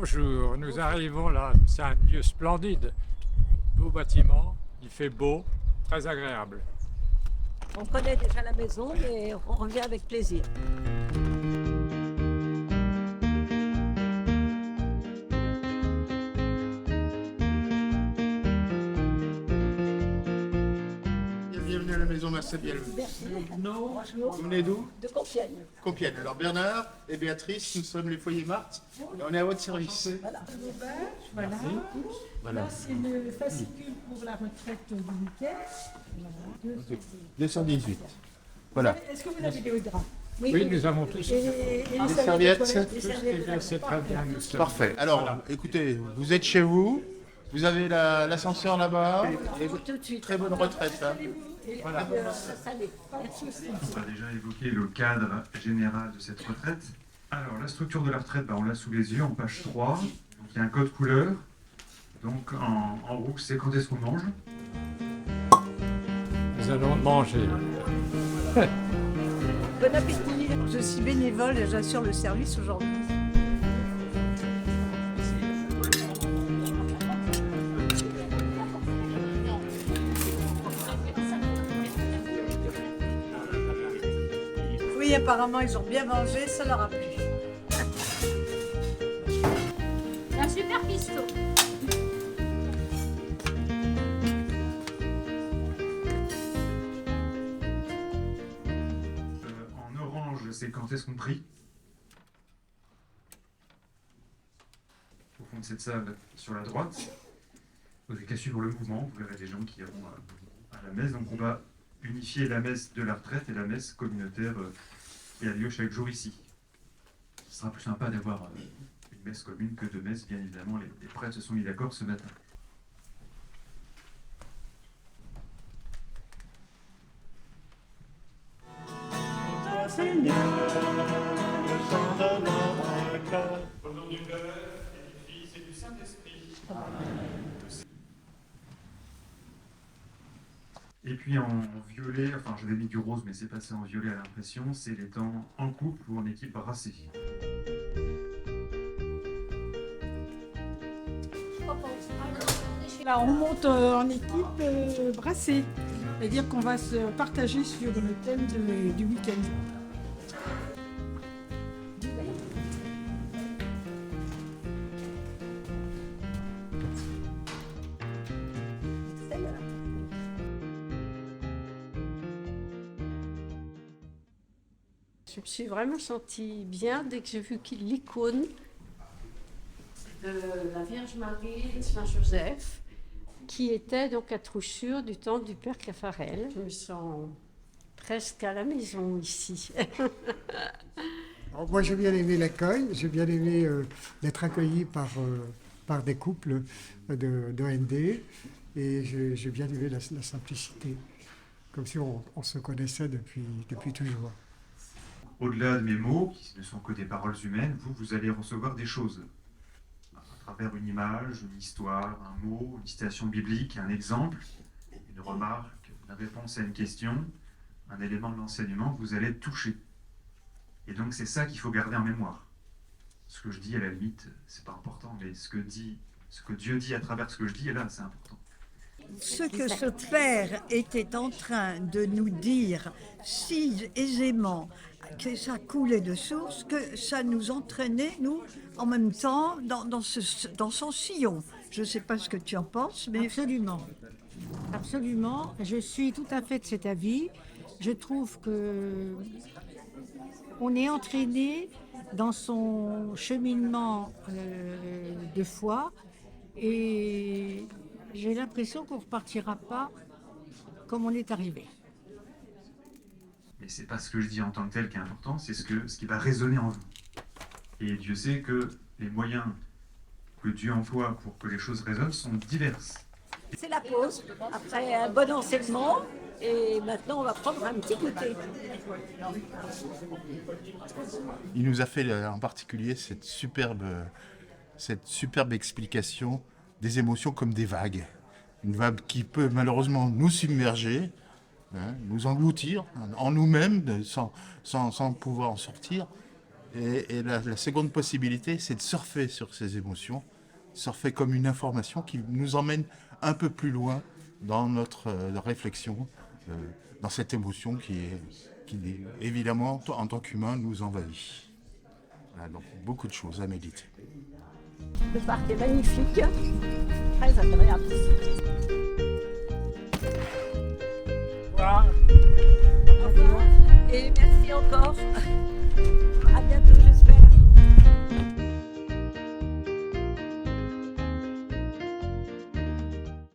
Bonjour, nous arrivons là, c'est un lieu splendide, beau bâtiment, il fait beau, très agréable. On connaît déjà la maison, mais on revient avec plaisir. Bienvenue à la maison Marcel. Merci. Vous venez d'où? De Compiègne. Compiègne. Alors Bernard et Béatrice, nous sommes les foyers Marthe et on est à votre service. Voilà. Là, c'est le fascicule pour la retraite du week-end. 218. Voilà. Est-ce que vous avez des draps? Oui, nous avons tous. Et Les serviettes. Tout ce qui est bien, c'est très bien. Nous sommes- Parfait. Alors, Voilà. écoutez, vous êtes chez vous, vous avez l'ascenseur là-bas et Tout de suite. très bonne retraite. Hein. Voilà. Salé. Merci. On va déjà évoquer le cadre général de cette retraite. Alors, la structure de la retraite, on l'a sous les yeux en page 3. Donc, il y a un code couleur. Donc, en rouge, c'est quand est-ce qu'on mange. Nous allons manger. Bon appétit. Je suis bénévole et j'assure le service aujourd'hui. Oui, apparemment, ils ont bien mangé, ça leur a plu. Un super piston. En orange, c'est quand est-ce qu'on prie. Au fond de cette salle, sur la droite. Vous n'avez qu'à suivre le mouvement, vous verrez des gens qui iront à la messe. Donc, on va unifier la messe de la retraite et la messe communautaire qui a lieu chaque jour ici. Ce sera plus sympa d'avoir une messe commune que deux messes, bien évidemment. Les prêtres se sont mis d'accord ce matin. Au nom du Père, et du Fils et du Saint-Esprit. Et puis en violet, enfin j'avais mis du rose mais c'est passé en violet à l'impression, c'est les temps en couple ou en équipe brassée. Là, on monte en équipe brassée. C'est-à-dire qu'on va se partager sur le thème du week-end. Je me suis vraiment sentie bien dès que j'ai vu l'icône de la Vierge Marie et de Saint-Joseph, qui était donc à Troussure du temps du Père Caffarel. Je me sens presque à la maison ici. Alors, moi, j'ai bien aimé l'accueil, j'ai bien aimé d'être accueilli par des couples d'OND et j'ai bien aimé la simplicité, comme si on se connaissait depuis toujours. Au-delà de mes mots, qui ne sont que des paroles humaines, vous allez recevoir des choses. À travers une image, une histoire, un mot, une citation biblique, un exemple, une remarque, une réponse à une question, un élément de l'enseignement, vous allez être touché. Et donc c'est ça qu'il faut garder en mémoire. Ce que je dis, à la limite, c'est pas important, mais ce que Dieu dit à travers ce que je dis, là, c'est important. Ce que ce père était en train de nous dire si aisément, que ça coulait de source, que ça nous entraînait, nous, en même temps, dans son sillon. Je ne sais pas ce que tu en penses, mais... Absolument. Absolument. Je suis tout à fait de cet avis. Je trouve que on est entraîné dans son cheminement de foi et j'ai l'impression qu'on ne repartira pas comme on est arrivé. Mais c'est pas ce que je dis en tant que tel qui est important, c'est ce qui va résonner en vous. Et Dieu sait que les moyens que Dieu emploie pour que les choses résonnent sont diverses. C'est la pause, après un bon enseignement, et maintenant on va prendre un petit goûter. Il nous a fait en particulier cette superbe explication des émotions comme des vagues. Une vague qui peut malheureusement nous submerger, nous engloutir en nous-mêmes sans pouvoir en sortir. Et la seconde possibilité, c'est de surfer sur ces émotions, surfer comme une information qui nous emmène un peu plus loin dans notre réflexion, dans cette émotion qui évidemment, en tant qu'humain, nous envahit. Voilà, donc beaucoup de choses à méditer. Le parc est magnifique, très agréable. Voilà. Au revoir et merci encore. À bientôt, j'espère.